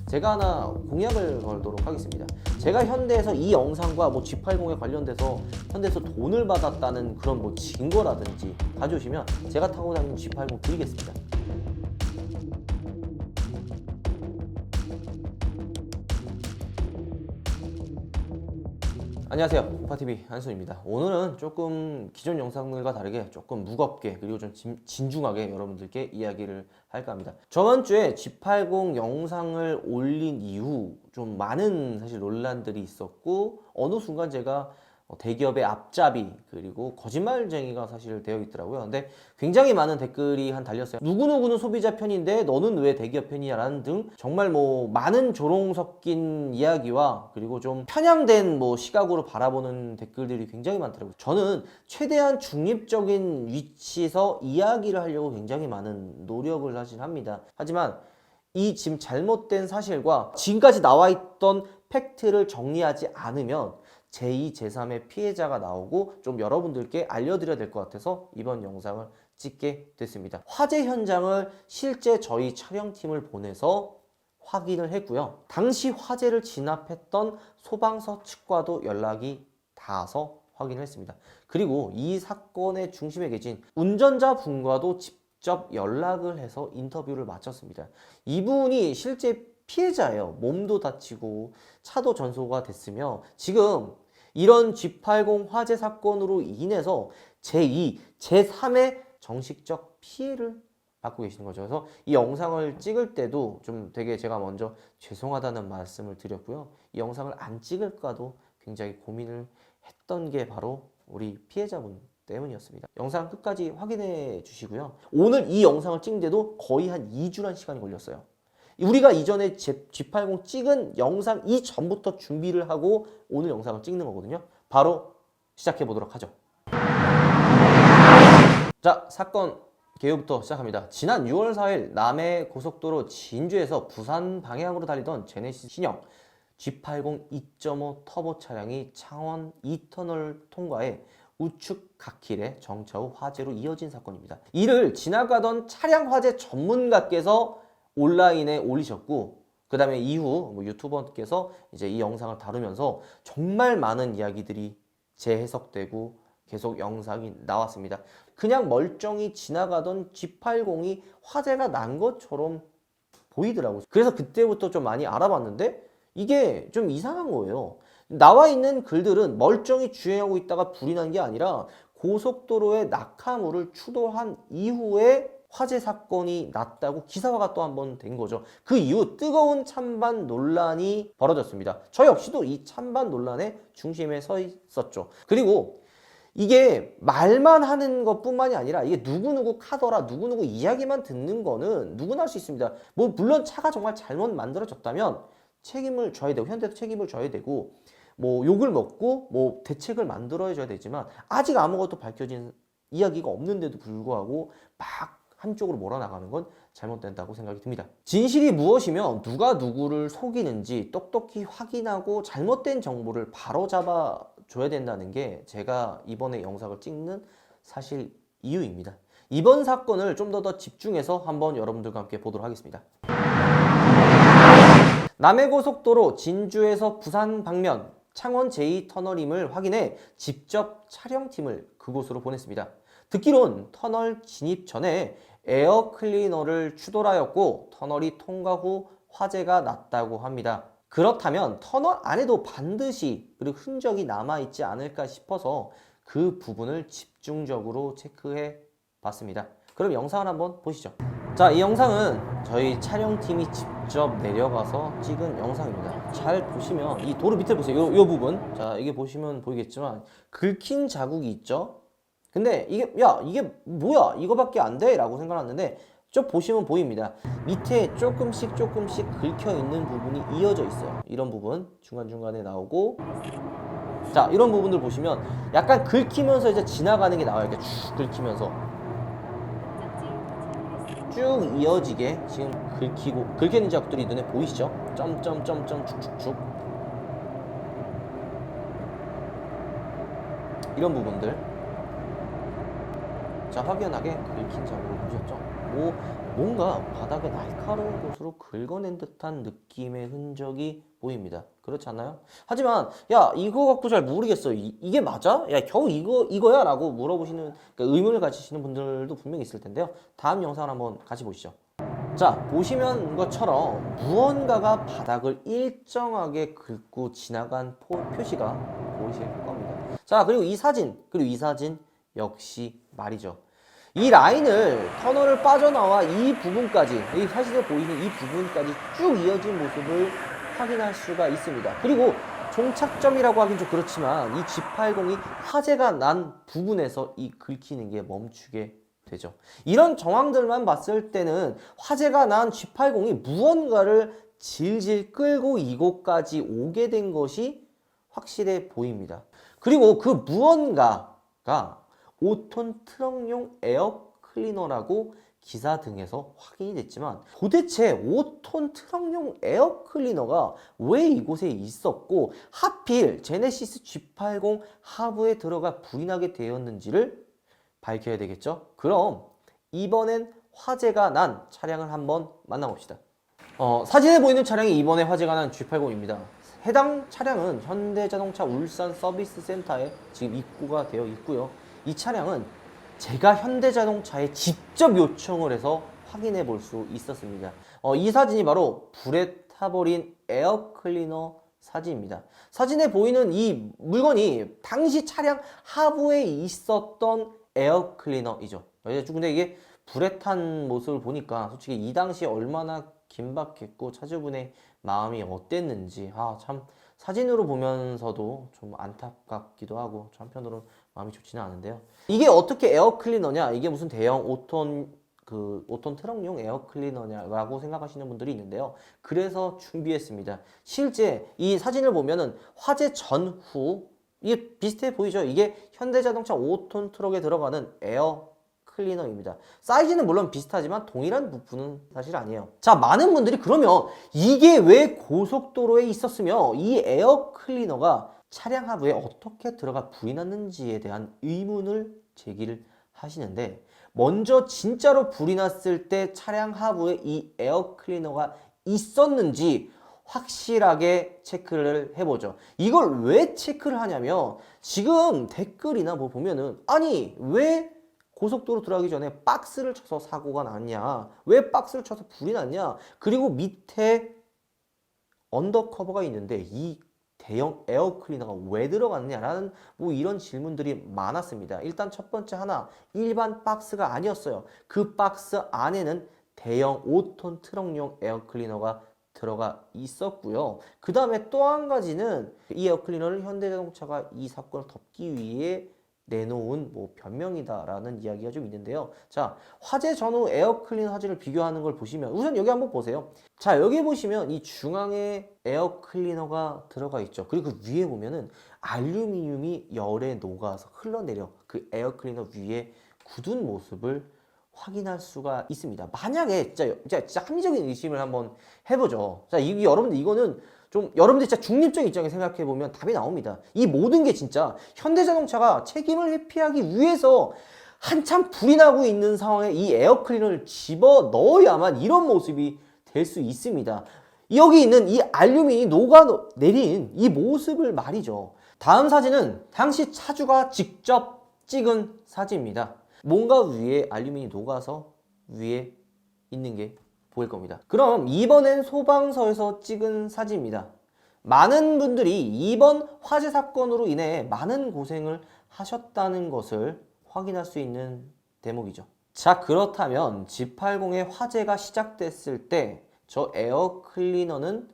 제가 하나 공약을 걸도록 하겠습니다. 제가 현대에서 이 영상과 뭐 G80에 관련돼서 현대에서 돈을 받았다는 그런 뭐 증거라든지 가져오시면 제가 타고 다니는 G80 드리겠습니다. 안녕하세요, 오파TV 한순입니다. 오늘은 조금 기존 영상들과 다르게 조금 무겁게 그리고 좀 진중하게 여러분들께 이야기를 할까 합니다. 저번 주에 G80 영상을 올린 이후 좀 많은 사실 논란들이 있었고 어느 순간 제가 대기업의 앞잡이 그리고 거짓말쟁이가 사실 되어 있더라고요. 근데 굉장히 많은 댓글이 달렸어요. 누구누구는 소비자 편인데 너는 왜 대기업 편이야? 라는 등 정말 뭐 많은 조롱 섞인 이야기와 그리고 좀 편향된 뭐 시각으로 바라보는 댓글들이 굉장히 많더라고요. 저는 최대한 중립적인 위치에서 이야기를 하려고 굉장히 많은 노력을 사실 합니다. 하지만 이 지금 잘못된 사실과 지금까지 나와 있던 팩트를 정리하지 않으면 제2, 제3의 피해자가 나오고 좀 여러분들께 알려드려야 될 것 같아서 이번 영상을 찍게 됐습니다. 화재 현장을 실제 저희 촬영팀을 보내서 확인을 했고요. 당시 화재를 진압했던 소방서 측과도 연락이 닿아서 확인을 했습니다. 그리고 이 사건의 중심에 계신 운전자분과도 직접 연락을 해서 인터뷰를 마쳤습니다. 이분이 실제 피해자예요. 몸도 다치고 차도 전소가 됐으며 지금 이런 G80 화재 사건으로 인해서 제2, 제3의 정식적 피해를 받고 계시는 거죠. 그래서 이 영상을 찍을 때도 좀 되게 제가 먼저 죄송하다는 말씀을 드렸고요. 이 영상을 안 찍을까도 굉장히 고민을 했던 게 바로 우리 피해자분 때문이었습니다. 영상 끝까지 확인해 주시고요. 오늘 이 영상을 찍는데도 거의 한 2주란 시간이 걸렸어요. 우리가 이전에 G80 찍은 영상 이전부터 준비를 하고 오늘 영상을 찍는 거거든요. 바로 시작해 보도록 하죠. 자, 사건 개요부터 시작합니다. 지난 6월 4일 남해 고속도로 진주에서 부산 방향으로 달리던 제네시스 신형 G80 2.5 터보 차량이 창원 2터널 통과해 우측 갓길에 정차 후 화재로 이어진 사건입니다. 이를 지나가던 차량 화재 전문가께서 온라인에 올리셨고 그 다음에 이후 유튜버께서 이제 이 영상을 다루면서 정말 많은 이야기들이 재해석되고 계속 영상이 나왔습니다. 그냥 멀쩡히 지나가던 G80이 화재가 난 것처럼 보이더라고요. 그래서 그때부터 좀 많이 알아봤는데 이게 좀 이상한 거예요. 나와 있는 글들은 멀쩡히 주행하고 있다가 불이 난 게 아니라 고속도로에 낙하물을 추돌한 이후에 화재 사건이 났다고 기사화가 또 한 번 된 거죠. 그 이후 뜨거운 찬반 논란이 벌어졌습니다. 저 역시도 이 찬반 논란의 중심에 서 있었죠. 그리고 이게 말만 하는 것뿐만이 아니라 이게 누구누구 카더라 누구누구 이야기만 듣는 거는 누구나 할 수 있습니다. 뭐 물론 차가 정말 잘못 만들어졌다면 책임을 져야 되고 현대도 책임을 져야 되고 뭐 욕을 먹고 뭐 대책을 만들어야 줘야 되지만 아직 아무것도 밝혀진 이야기가 없는데도 불구하고 막 한쪽으로 몰아나가는 건 잘못된다고 생각이 듭니다. 진실이 무엇이며 누가 누구를 속이는지 똑똑히 확인하고 잘못된 정보를 바로잡아 줘야 된다는 게 제가 이번에 영상을 찍는 사실 이유입니다. 이번 사건을 좀 더 집중해서 한번 여러분들과 함께 보도록 하겠습니다. 남해고속도로 진주에서 부산 방면 창원 제2터널임을 확인해 직접 촬영팀을 그곳으로 보냈습니다. 듣기론 터널 진입 전에 에어 클리너를 추돌하였고 터널이 통과 후 화재가 났다고 합니다. 그렇다면 터널 안에도 반드시 그리고 흔적이 남아있지 않을까 싶어서 그 부분을 집중적으로 체크해 봤습니다. 그럼 영상을 한번 보시죠. 자, 이 영상은 저희 촬영팀이 직접 내려가서 찍은 영상입니다. 잘 보시면 이 도로 밑에 보세요. 이 부분. 자, 이게 보시면 보이겠지만 긁힌 자국이 있죠. 근데 이게 이게 뭐야 이거밖에 안 돼? 라고 생각했는데 좀 보시면 보입니다. 밑에 조금씩 긁혀 있는 부분이 이어져 있어요. 이런 부분 중간중간에 나오고 자 이런 부분들 보시면 약간 긁히면서 이제 지나가는 게 나와요. 이렇게 쭉 긁히면서 쭉 이어지게 지금 긁히는 자국들이 눈에 보이시죠? 점점점점 쭉쭉쭉 이런 부분들 자 확연하게 긁힌 자국을 보셨죠? 뭐 뭔가 바닥에 날카로운 것으로 긁어낸 듯한 느낌의 흔적이 보입니다. 그렇지 않나요? 하지만 야 이거 갖고 잘 모르겠어. 이게 맞아? 야 겨우 이거야? 라고 물어보시는 그러니까 의문을 가지시는 분들도 분명히 있을 텐데요. 다음 영상을 한번 같이 보시죠. 자 보시면 것처럼 무언가가 바닥을 일정하게 긁고 지나간 표시가 보이실 겁니다. 자 그리고 이 사진 역시 말이죠. 이 라인을 터널을 빠져나와 이 부분까지 이 사진에 보이는 이 부분까지 쭉 이어진 모습을 확인할 수가 있습니다. 그리고 종착점이라고 하긴 좀 그렇지만 이 G80이 화재가 난 부분에서 이 긁히는 게 멈추게 되죠. 이런 정황들만 봤을 때는 화재가 난 G80이 무언가를 질질 끌고 이곳까지 오게 된 것이 확실해 보입니다. 그리고 그 무언가가 5톤 트럭용 에어 클리너라고 기사 등에서 확인이 됐지만 도대체 5톤 트럭용 에어 클리너가 왜 이곳에 있었고 하필 제네시스 G80 하부에 들어가 불이 나게 되었는지를 밝혀야 되겠죠. 그럼 이번엔 화재가 난 차량을 한번 만나봅시다. 사진에 보이는 차량이 이번에 화재가 난 G80입니다. 해당 차량은 현대자동차 울산 서비스 센터에 지금 입고가 되어 있고요. 이 차량은 제가 현대자동차에 직접 요청을 해서 확인해 볼 수 있었습니다. 이 사진이 바로 불에 타버린 에어클리너 사진입니다. 사진에 보이는 이 물건이 당시 차량 하부에 있었던 에어클리너이죠. 근데 이게 불에 탄 모습을 보니까 솔직히 이 당시에 얼마나 긴박했고 차주분의 마음이 어땠는지 참 사진으로 보면서도 좀 안타깝기도 하고 한편으로는 마음이 좋지는 않은데요. 이게 어떻게 에어클리너냐? 이게 무슨 대형 5톤 트럭용 에어클리너냐라고 생각하시는 분들이 있는데요. 그래서 준비했습니다. 실제 이 사진을 보면은 화재 전후 이게 비슷해 보이죠? 이게 현대자동차 5톤 트럭에 들어가는 에어 클리너입니다. 사이즈는 물론 비슷하지만 동일한 부품은 사실 아니에요. 자, 많은 분들이 그러면 이게 왜 고속도로에 있었으며 이 에어 클리너가 차량 하부에 어떻게 들어가 불이 났는지에 대한 의문을 제기를 하시는데 먼저 진짜로 불이 났을 때 차량 하부에 이 에어 클리너가 있었는지 확실하게 체크를 해보죠. 이걸 왜 체크를 하냐면 지금 댓글이나 뭐 보면은 아니 왜 고속도로 들어가기 전에 박스를 쳐서 사고가 났냐? 왜 박스를 쳐서 불이 났냐? 그리고 밑에 언더커버가 있는데 이 대형 에어클리너가 왜 들어갔냐라는 뭐 이런 질문들이 많았습니다. 일단 첫 번째 하나, 일반 박스가 아니었어요. 그 박스 안에는 대형 5톤 트럭용 에어클리너가 들어가 있었고요. 그 다음에 또 한 가지는 이 에어클리너를 현대자동차가 이 사건을 덮기 위해 내놓은 뭐 변명이다라는 이야기가 좀 있는데요. 자, 화재 전후 에어클리너 사진을 비교하는 걸 보시면 우선 여기 한번 보세요. 자, 여기 보시면 이 중앙에 에어클리너가 들어가 있죠. 그리고 그 위에 보면은 알루미늄이 열에 녹아서 흘러내려 그 에어클리너 위에 굳은 모습을 확인할 수가 있습니다. 만약에 진짜 합리적인 의심을 한번 해보죠. 자, 여러분들 이거는 좀 여러분들 진짜 중립적인 입장에 생각해 보면 답이 나옵니다. 이 모든 게 진짜 현대자동차가 책임을 회피하기 위해서 한참 불이 나고 있는 상황에 이 에어클리너를 집어 넣어야만 이런 모습이 될 수 있습니다. 여기 있는 이 알루미늄이 녹아내린 이 모습을 말이죠. 다음 사진은 당시 차주가 직접 찍은 사진입니다. 뭔가 위에 알루미늄이 녹아서 위에 있는 게 보일 겁니다. 그럼 이번엔 소방서에서 찍은 사진입니다. 많은 분들이 이번 화재 사건으로 인해 많은 고생을 하셨다는 것을 확인할 수 있는 대목이죠. 자, 그렇다면 G80의 화재가 시작됐을 때 저 에어 클리너는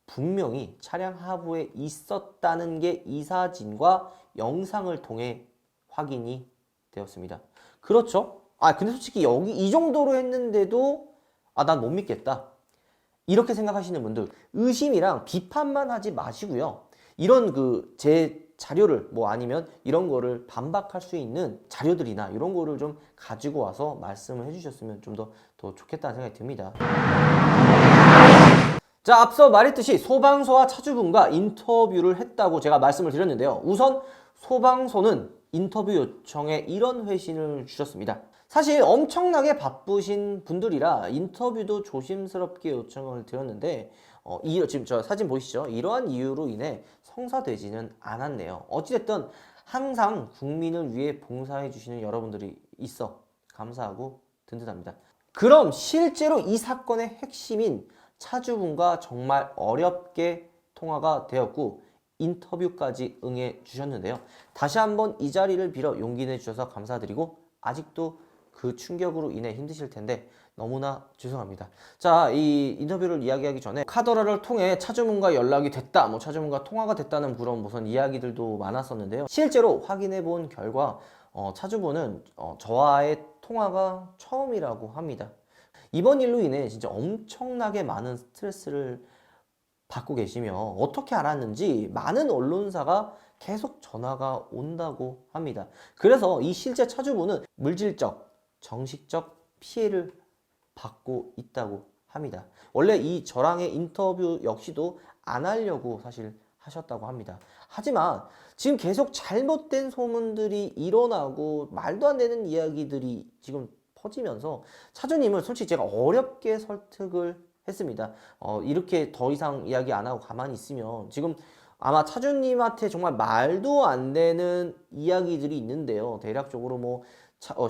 분명히 차량 하부에 있었다는 게 이 사진과 영상을 통해 확인이 되었습니다. 그렇죠? 근데 솔직히 여기 이 정도로 했는데도 난 못 믿겠다. 이렇게 생각하시는 분들 의심이랑 비판만 하지 마시고요. 이런 제 자료를 뭐 아니면 이런 거를 반박할 수 있는 자료들이나 이런 거를 좀 가지고 와서 말씀을 해주셨으면 좀 더 좋겠다는 생각이 듭니다. 자, 앞서 말했듯이 소방서와 차주분과 인터뷰를 했다고 제가 말씀을 드렸는데요. 우선 소방서는 인터뷰 요청에 이런 회신을 주셨습니다. 사실 엄청나게 바쁘신 분들이라 인터뷰도 조심스럽게 요청을 드렸는데 지금 저 사진 보이시죠? 이러한 이유로 인해 성사되지는 않았네요. 어찌됐든 항상 국민을 위해 봉사해 주시는 여러분들이 있어 감사하고 든든합니다. 그럼 실제로 이 사건의 핵심인 차주분과 정말 어렵게 통화가 되었고 인터뷰까지 응해 주셨는데요. 다시 한번 이 자리를 빌어 용기 내 주셔서 감사드리고 아직도 그 충격으로 인해 힘드실 텐데 너무나 죄송합니다. 자, 이 인터뷰를 이야기하기 전에 카더라를 통해 차주분과 연락이 됐다, 뭐 차주분과 통화가 됐다는 그런 무슨 이야기들도 많았었는데요. 실제로 확인해 본 결과 차주분은 저와의 통화가 처음이라고 합니다. 이번 일로 인해 진짜 엄청나게 많은 스트레스를 받고 계시며 어떻게 알았는지 많은 언론사가 계속 전화가 온다고 합니다. 그래서 이 실제 차주분은 물질적, 정식적 피해를 받고 있다고 합니다. 원래 이 저랑의 인터뷰 역시도 안 하려고 사실 하셨다고 합니다. 하지만 지금 계속 잘못된 소문들이 일어나고 말도 안 되는 이야기들이 지금 퍼지면서 차주님을 솔직히 제가 어렵게 설득을 했습니다. 이렇게 더 이상 이야기 안 하고 가만히 있으면 지금 아마 차주님한테 정말 말도 안 되는 이야기들이 있는데요. 대략적으로 뭐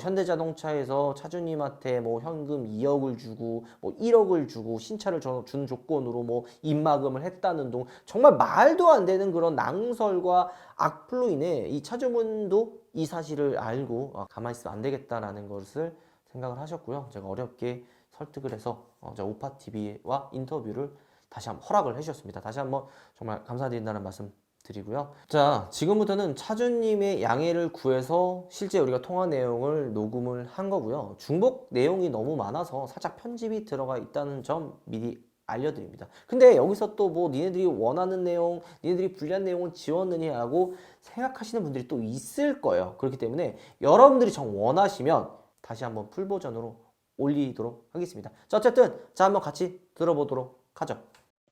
현대자동차에서 차주님한테 뭐 현금 2억을 주고 뭐 1억을 주고 신차를 준 조건으로 뭐 입마금을 했다는 등 정말 말도 안 되는 그런 낭설과 악플로 인해 이 차주분도 이 사실을 알고 가만히 있으면 안 되겠다라는 것을 생각을 하셨고요. 제가 어렵게 설득을 해서 우파TV와 인터뷰를 다시 한번 허락을 해주셨습니다. 다시 한번 정말 감사드린다는 말씀 드리고요. 자, 지금부터는 차주님의 양해를 구해서 실제 우리가 통화 내용을 녹음을 한 거고요. 중복 내용이 너무 많아서 살짝 편집이 들어가 있다는 점 미리 알려드립니다. 근데 여기서 또 뭐 니네들이 원하는 내용, 니네들이 불리한 내용을 지웠느냐 하고 생각하시는 분들이 또 있을 거예요. 그렇기 때문에 여러분들이 정 원하시면 다시 한번 풀 버전으로 올리도록 하겠습니다. 자, 어쨌든 자 한번 같이 들어보도록 하죠.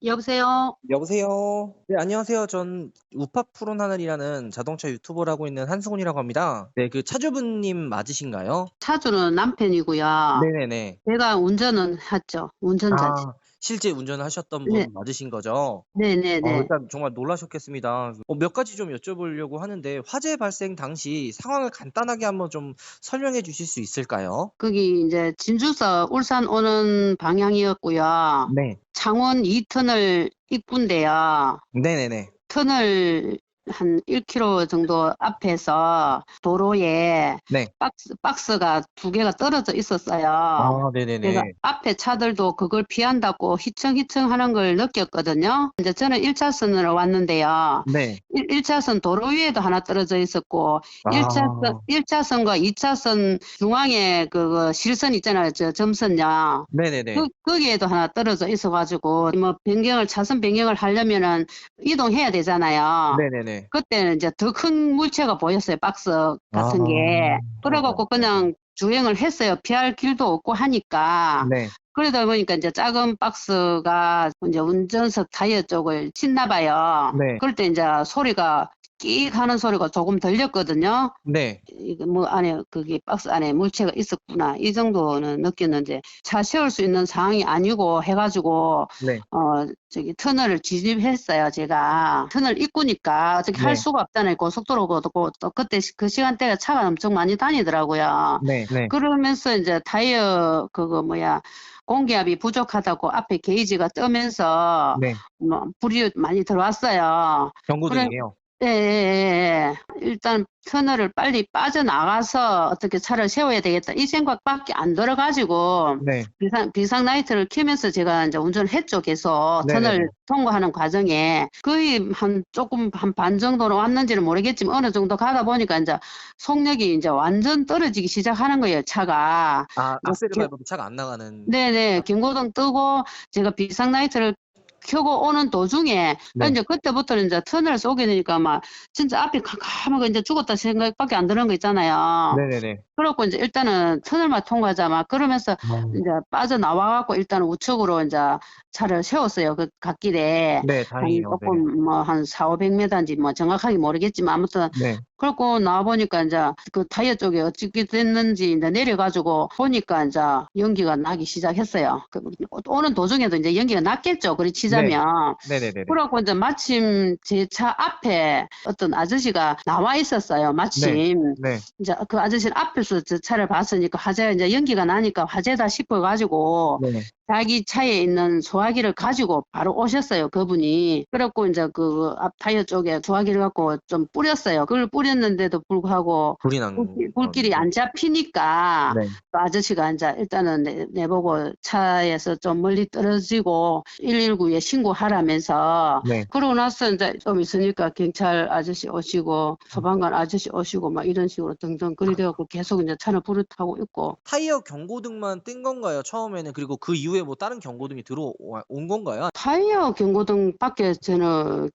여보세요? 여보세요. 네, 안녕하세요. 전 우파 푸른 하늘이라는 자동차 유튜버를 하고 있는 한승훈이라고 합니다. 네, 그 차주분님 맞으신가요? 차주는 남편이고요. 네네네. 제가 운전은 했죠. 운전자지. 실제 운전을 하셨던 네, 분 맞으신 거죠? 네네네. 일단 정말 놀라셨겠습니다. 몇 가지 좀 여쭤보려고 하는데 화재 발생 당시 상황을 간단하게 한번 좀 설명해 주실 수 있을까요? 거기 이제 진주서 울산 오는 방향이었고요. 네. 창원 2터널 입구인데요. 네네네. 터널 한 1km 정도 앞에서 도로에 네. 박스가 2개가 떨어져 있었어요. 네네네. 제가 앞에 차들도 그걸 피한다고 휘청휘청 하는 걸 느꼈거든요. 이제 저는 1차선으로 왔는데요. 네. 1차선 도로 위에도 하나 떨어져 있었고, 1차선과 2차선 중앙에 그 실선 있잖아요. 저 점선요. 네네네. 거기에도 하나 떨어져 있어가지고, 뭐 차선 변경을 하려면은 이동해야 되잖아요. 네네네. 그때는 이제 더 큰 물체가 보였어요. 박스 같은 게. 그래갖고 그냥 주행을 했어요. 피할 길도 없고 하니까. 네. 그러다 보니까 이제 작은 박스가 이제 운전석 타이어 쪽을 쳤나 봐요. 네. 그럴 때 이제 소리가 끼익 하는 소리가 조금 들렸거든요. 네. 이게 뭐 안에 그게 박스 안에 물체가 있었구나 이 정도는 느꼈는데 차 세울 수 있는 상황이 아니고 해가지고 네. 저기 터널을 진입했어요. 제가 터널 입구니까 어떻게 할 수가 없잖아요. 고속도로고 또 그때 그 시간대가 차가 엄청 많이 다니더라고요. 네. 네. 그러면서 이제 타이어 공기압이 부족하다고 앞에 게이지가 뜨면서 네. 뭐 불이 많이 들어왔어요. 경고등이에요. 예. 일단 터널을 빨리 빠져나가서 어떻게 차를 세워야 되겠다 이 생각밖에 안 들어가지고 네. 비상 라이트를 켜면서 제가 이제 운전을 했죠. 계속 네네네. 터널 통과하는 과정에 거의 한 반 정도로 왔는지는 모르겠지만 어느 정도 가다 보니까 이제 속력이 이제 완전 떨어지기 시작하는 거예요. 차가. 악셀을 밟아도 차가 안 나가는. 네네. 경고등 뜨고 제가 비상 라이트를 켜고 오는 도중에 네. 이제 그때부터는 이제 터널 쏘게 되니까 막 진짜 앞이 캄캄하고 이제 죽었다 생각밖에 안 드는 거 있잖아요. 네네네. 그렇고 이제 일단은 터널만 통과하자 막 그러면서 이제 빠져나와갖고 일단 우측으로 이제 차를 세웠어요. 그 갓길에. 네, 다행이요. 조금 뭐 한 400~500m인지 뭐 정확하게 모르겠지만 아무튼 네. 그래갖고 나와보니까 이제 그 타이어 쪽에 어떻게 됐는지 이제 내려가지고 보니까 이제 연기가 나기 시작했어요. 오는 도중에도 이제 연기가 났겠죠. 그리 네. 치자면. 네네네네. 그래갖고 이제 마침 제 차 앞에 어떤 아저씨가 나와 있었어요. 네. 마침. 네. 이제 그 아저씨 앞에서 저 차를 봤으니까 화재, 이제 연기가 나니까 화재다 싶어가지고 네. 자기 차에 있는 소화기를 가지고 바로 오셨어요, 그분이. 그래갖고 이제 그 앞 타이어 쪽에 소화기를 갖고 좀 뿌렸어요. 그걸 뿌렸는데도 불구하고 불이 난 불길이 건데. 안 잡히니까 네. 그 아저씨가 이제 일단은 내보고 차에서 좀 멀리 떨어지고 119에 신고하라면서 네. 그러고 나서 이제 좀 있으니까 경찰 아저씨 오시고 소방관 아저씨 오시고 막 이런 식으로 등등 그리 돼갖고 계속 이제 차를 부르타고 있고. 타이어 경고등만 뜬 건가요, 처음에는? 그리고 그 이후에 뭐 다른 경고등이 들어온 건가요? 타이어 경고등 밖에 저는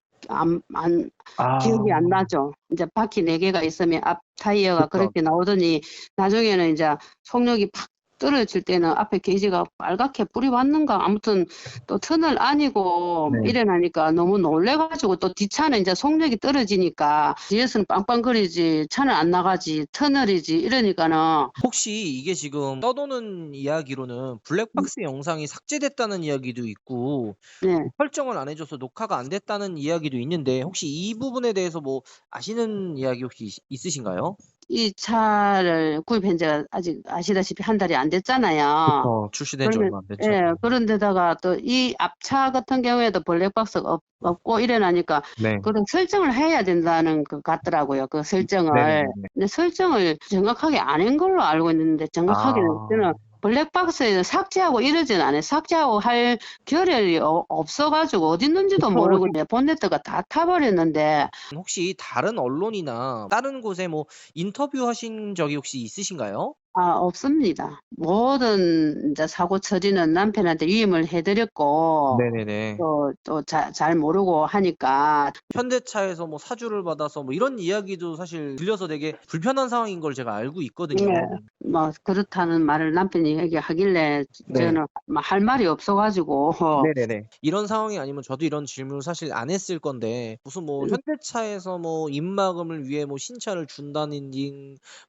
기억이 안 나죠. 이제 바퀴 4개가 있으면 앞 타이어가 그쵸. 그렇게 나오더니 나중에는 이제 속력이 팍 떨어질 때는 앞에 게이지가 빨갛게 불이 왔는가 아무튼 또 터널 아니고 네. 일어나니까 너무 놀래가지고 또 뒷차는 이제 속력이 떨어지니까 뒤에서는 빵빵거리지 차는 안 나가지 터널이지 이러니까는 혹시 이게 지금 떠도는 이야기로는 블랙박스 영상이 삭제됐다는 이야기도 있고 네. 설정을 안 해줘서 녹화가 안 됐다는 이야기도 있는데 혹시 이 부분에 대해서 뭐 아시는 이야기 혹시 있으신가요? 이 차를 구입한 지가 아직 아시다시피 한 달이 안 됐잖아요. 출시된 지 그러면 얼마 안 됐죠. 예, 그런데다가 또 이 앞차 같은 경우에도 블랙박스가 없고 이래나니까 네. 그런 설정을 해야 된다는 것 같더라고요. 그 설정을. 네네네. 근데 설정을 정확하게 안 한 걸로 알고 있는데 정확하게는 저는 블랙박스에는 삭제하고 이러진 않아요. 삭제하고 할 겨를이 없어가지고 어디 있는지도 모르고 이제 본네트가 다 타버렸는데 혹시 다른 언론이나 다른 곳에 뭐 인터뷰하신 적이 혹시 있으신가요? 없습니다. 모든 이제 사고 처리는 남편한테 위임을 해드렸고 네네네. 또 잘 모르고 하니까 현대차에서 뭐 사주를 받아서 뭐 이런 이야기도 사실 들려서 되게 불편한 상황인 걸 제가 알고 있거든요. 네, 뭐 그렇다는 말을 남편이 얘기하길래 네. 저는 뭐 할 말이 없어가지고 네네네. 이런 상황이 아니면 저도 이런 질문을 사실 안 했을 건데 무슨 뭐 현대차에서 뭐 입마금을 위해 뭐 신차를 준다는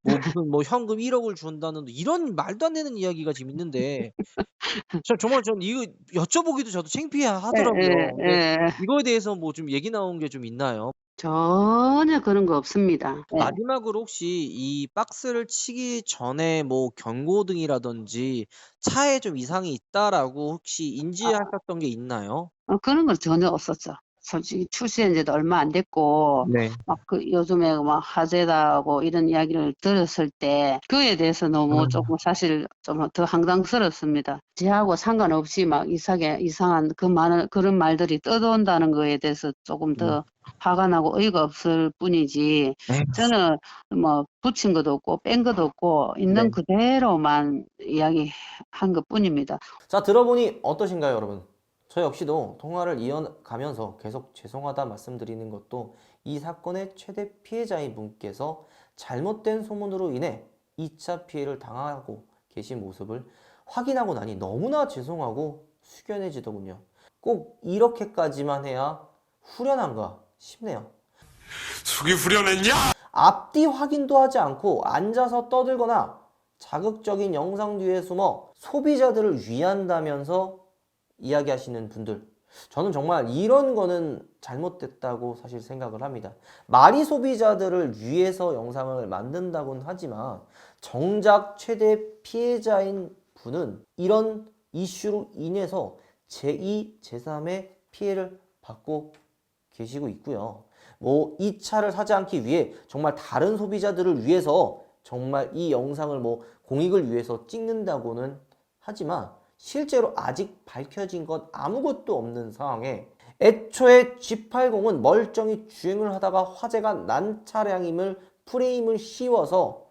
뭐 무슨 뭐 현금 1억을 준다는 이런 말도 안 되는 이야기가 지금 있는데 정말 전 이거 여쭤보기도 저도 예, 창피하더라고요. 근데 예. 이거에 대해서 뭐 좀 얘기 나온 게 좀 있나요? 전혀 그런 거 없습니다. 예. 마지막으로 혹시 이 박스를 치기 전에 뭐 경고등이라든지 차에 좀 이상이 있다라고 혹시 인지하셨던 게 있나요? 그런 건 전혀 없었죠. 솔직히 출시한 지도 얼마 안 됐고 네. 막 그 요즘에 막 화제다고 이런 이야기를 들었을 때 그에 대해서 너무 조금 사실 좀 더 황당스럽습니다. 저하고 상관없이 막 이상한 그런 말들이 떠돈다는 거에 대해서 조금 더 화가 나고 어이가 없을 뿐이지 네. 저는 뭐 붙인 것도 없고 뺀 것도 없고 있는 네. 그대로만 이야기한 것뿐입니다. 자, 들어보니 어떠신가요, 여러분? 저 역시도 통화를 이어가면서 계속 죄송하다 말씀드리는 것도 이 사건의 최대 피해자인 분께서 잘못된 소문으로 인해 2차 피해를 당하고 계신 모습을 확인하고 나니 너무나 죄송하고 숙연해지더군요. 꼭 이렇게까지만 해야 후련한가 싶네요. 속이 후련했냐? 앞뒤 확인도 하지 않고 앉아서 떠들거나 자극적인 영상 뒤에 숨어 소비자들을 위한다면서 이야기하시는 분들, 저는 정말 이런 거는 잘못됐다고 사실 생각을 합니다. 말이 소비자들을 위해서 영상을 만든다고는 하지만 정작 최대 피해자인 분은 이런 이슈로 인해서 제2, 제3의 피해를 받고 계시고 있고요. 뭐 이 차를 사지 않기 위해 정말 다른 소비자들을 위해서 정말 이 영상을 뭐 공익을 위해서 찍는다고는 하지만 실제로 아직 밝혀진 것 아무것도 없는 상황에 애초에 G80은 멀쩡히 주행을 하다가 화재가 난 차량임을 프레임을 씌워서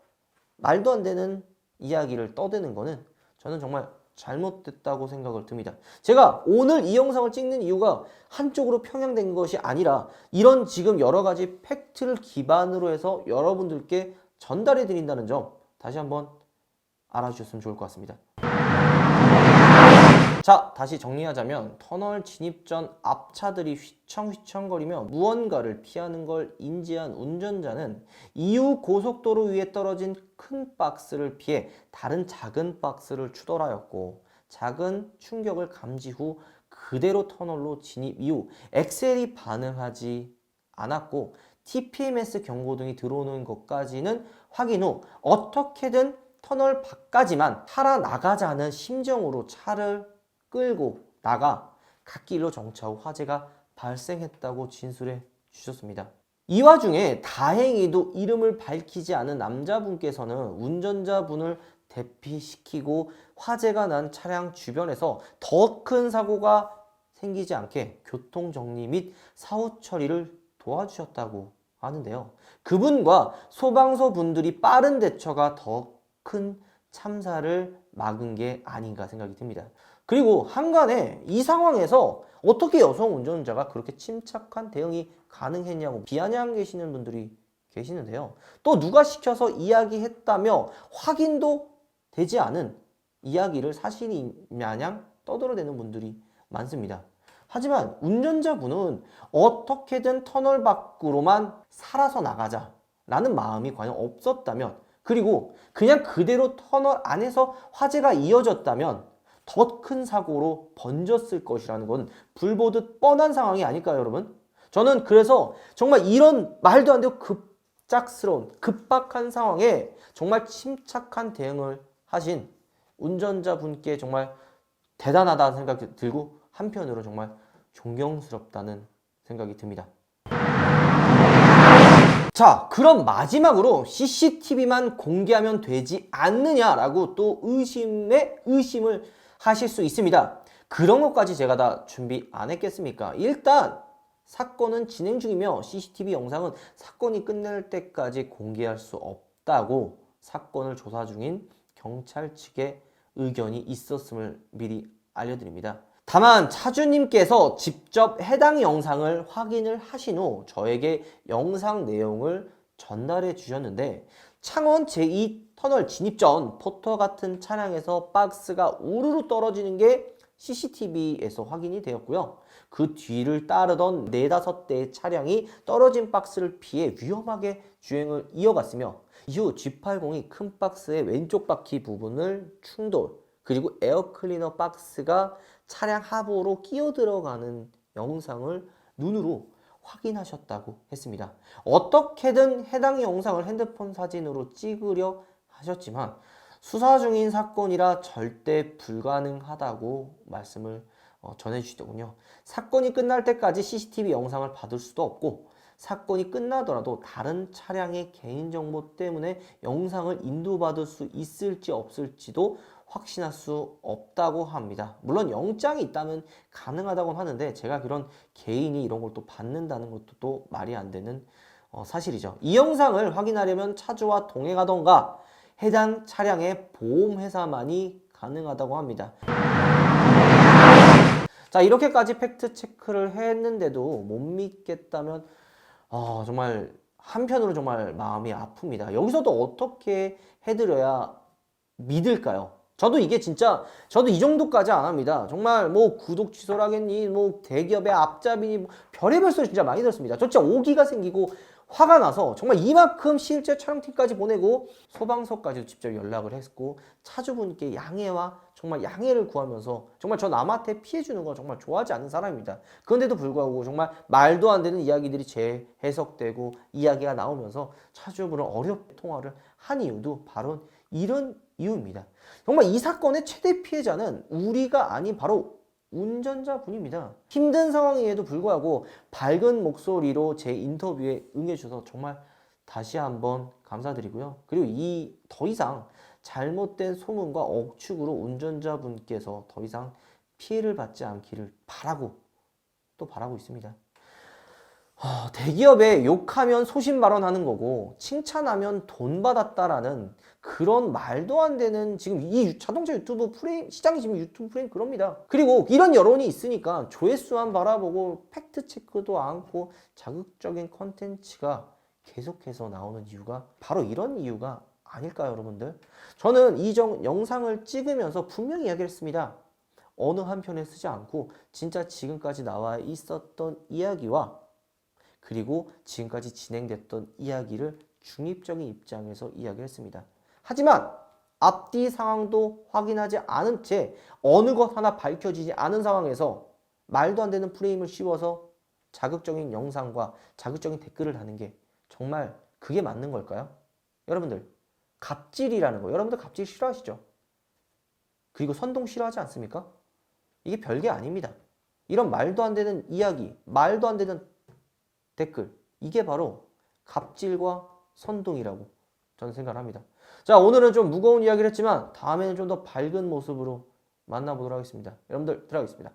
말도 안 되는 이야기를 떠드는 거는 저는 정말 잘못됐다고 생각을 듭니다. 제가 오늘 이 영상을 찍는 이유가 한쪽으로 편향된 것이 아니라 이런 지금 여러 가지 팩트를 기반으로 해서 여러분들께 전달해 드린다는 점 다시 한번 알아주셨으면 좋을 것 같습니다. 자, 다시 정리하자면 터널 진입 전 앞차들이 휘청휘청거리며 무언가를 피하는 걸 인지한 운전자는 이후 고속도로 위에 떨어진 큰 박스를 피해 다른 작은 박스를 추돌하였고 작은 충격을 감지 후 그대로 터널로 진입 이후 엑셀이 반응하지 않았고 TPMS 경고등이 들어오는 것까지는 확인 후 어떻게든 터널 밖까지만 살아나가자는 심정으로 차를 끌고 나가 갓길로 정차 후 화재가 발생했다고 진술해 주셨습니다. 이 와중에 다행히도 이름을 밝히지 않은 남자분께서는 운전자분을 대피시키고 화재가 난 차량 주변에서 더 큰 사고가 생기지 않게 교통정리 및 사후 처리를 도와주셨다고 하는데요. 그분과 소방서 분들이 빠른 대처가 더 큰 참사를 막은 게 아닌가 생각이 듭니다. 그리고 한간에 이 상황에서 어떻게 여성 운전자가 그렇게 침착한 대응이 가능했냐고 비아냥 계시는 분들이 계시는데요. 또 누가 시켜서 이야기했다며 확인도 되지 않은 이야기를 사실이 마냥 떠들어대는 분들이 많습니다. 하지만 운전자분은 어떻게든 터널 밖으로만 살아서 나가자라는 마음이 과연 없었다면, 그리고 그냥 그대로 터널 안에서 화재가 이어졌다면 더 큰 사고로 번졌을 것이라는 건 불보듯 뻔한 상황이 아닐까요, 여러분? 저는 그래서 정말 이런 말도 안 되고 급작스러운 급박한 상황에 정말 침착한 대응을 하신 운전자분께 정말 대단하다는 생각이 들고 한편으로 정말 존경스럽다는 생각이 듭니다. 자, 그럼 마지막으로 CCTV만 공개하면 되지 않느냐라고 또 의심을 하실 수 있습니다. 그런 것까지 제가 다 준비 안 했겠습니까? 일단 사건은 진행 중이며 CCTV 영상은 사건이 끝날 때까지 공개할 수 없다고 사건을 조사 중인 경찰 측의 의견이 있었음을 미리 알려드립니다. 다만 차주님께서 직접 해당 영상을 확인을 하신 후 저에게 영상 내용을 전달해 주셨는데, 창원 제2 터널 진입 전 포터 같은 차량에서 박스가 우르르 떨어지는 게 CCTV에서 확인이 되었고요. 그 뒤를 따르던 4-5대의 차량이 떨어진 박스를 피해 위험하게 주행을 이어갔으며, 이후 G80이 큰 박스의 왼쪽 바퀴 부분을 충돌, 그리고 에어클리너 박스가 차량 하부로 끼어 들어가는 영상을 눈으로 확인하셨다고 했습니다. 어떻게든 해당 영상을 핸드폰 사진으로 찍으려 하셨지만 수사 중인 사건이라 절대 불가능하다고 말씀을 전해주시더군요. 사건이 끝날 때까지 CCTV 영상을 받을 수도 없고, 사건이 끝나더라도 다른 차량의 개인정보 때문에 영상을 인도받을 수 있을지 없을지도 확신할 수 없다고 합니다. 물론 영장이 있다면 가능하다고 하는데 제가 그런 개인이 이런 걸 또 받는다는 것도 또 말이 안 되는 사실이죠. 이 영상을 확인하려면 차주와 동행하던가 해당 차량의 보험회사만이 가능하다고 합니다. 자, 이렇게까지 팩트 체크를 했는데도 못 믿겠다면 정말 한편으로 정말 마음이 아픕니다. 여기서도 어떻게 해드려야 믿을까요? 저도 이 정도까지 안 합니다. 정말 뭐 구독 취소라겠니, 뭐 대기업의 앞잡이니, 뭐 별의별 소리 진짜 많이 들었습니다. 저 진짜 오기가 생기고 화가 나서 정말 이만큼 실제 촬영팀까지 보내고 소방서까지도 직접 연락을 했고, 차주분께 양해와 정말 양해를 구하면서 정말 저 남한테 피해주는 거 정말 좋아하지 않는 사람입니다. 그런데도 불구하고 정말 말도 안 되는 이야기들이 재해석되고 이야기가 나오면서 차주분을 어렵게 통화를 한 이유도 바로 이런 이유입니다. 정말 이 사건의 최대 피해자는 우리가 아닌 바로 운전자분입니다. 힘든 상황에도 불구하고 밝은 목소리로 제 인터뷰에 응해주셔서 정말 다시 한번 감사드리고요. 그리고 더 이상 잘못된 소문과 억측으로 운전자분께서 더 이상 피해를 받지 않기를 바라고 있습니다. 대기업에 욕하면 소신 발언하는 거고 칭찬하면 돈 받았다라는 그런 말도 안 되는, 지금 이 자동차 유튜브 프레임 시장이 지금 유튜브 프레임 그럽니다. 그리고 이런 여론이 있으니까 조회수만 바라보고 팩트 체크도 않고 자극적인 컨텐츠가 계속해서 나오는 이유가 바로 이런 이유가 아닐까요, 여러분들? 저는 이 영상을 찍으면서 분명히 이야기를 했습니다. 어느 한편에 쓰지 않고 진짜 지금까지 나와 있었던 이야기와 그리고 지금까지 진행됐던 이야기를 중립적인 입장에서 이야기를 했습니다. 하지만 앞뒤 상황도 확인하지 않은 채 어느 것 하나 밝혀지지 않은 상황에서 말도 안 되는 프레임을 씌워서 자극적인 영상과 자극적인 댓글을 다는 게 정말 그게 맞는 걸까요? 여러분들 갑질이라는 거 여러분들 갑질 싫어하시죠? 그리고 선동 싫어하지 않습니까? 이게 별게 아닙니다. 이런 말도 안 되는 이야기, 말도 안 되는 댓글 이게 바로 갑질과 선동이라고 저는 생각을 합니다. 자, 오늘은 좀 무거운 이야기를 했지만 다음에는 좀 더 밝은 모습으로 만나보도록 하겠습니다. 여러분들 들어가겠습니다.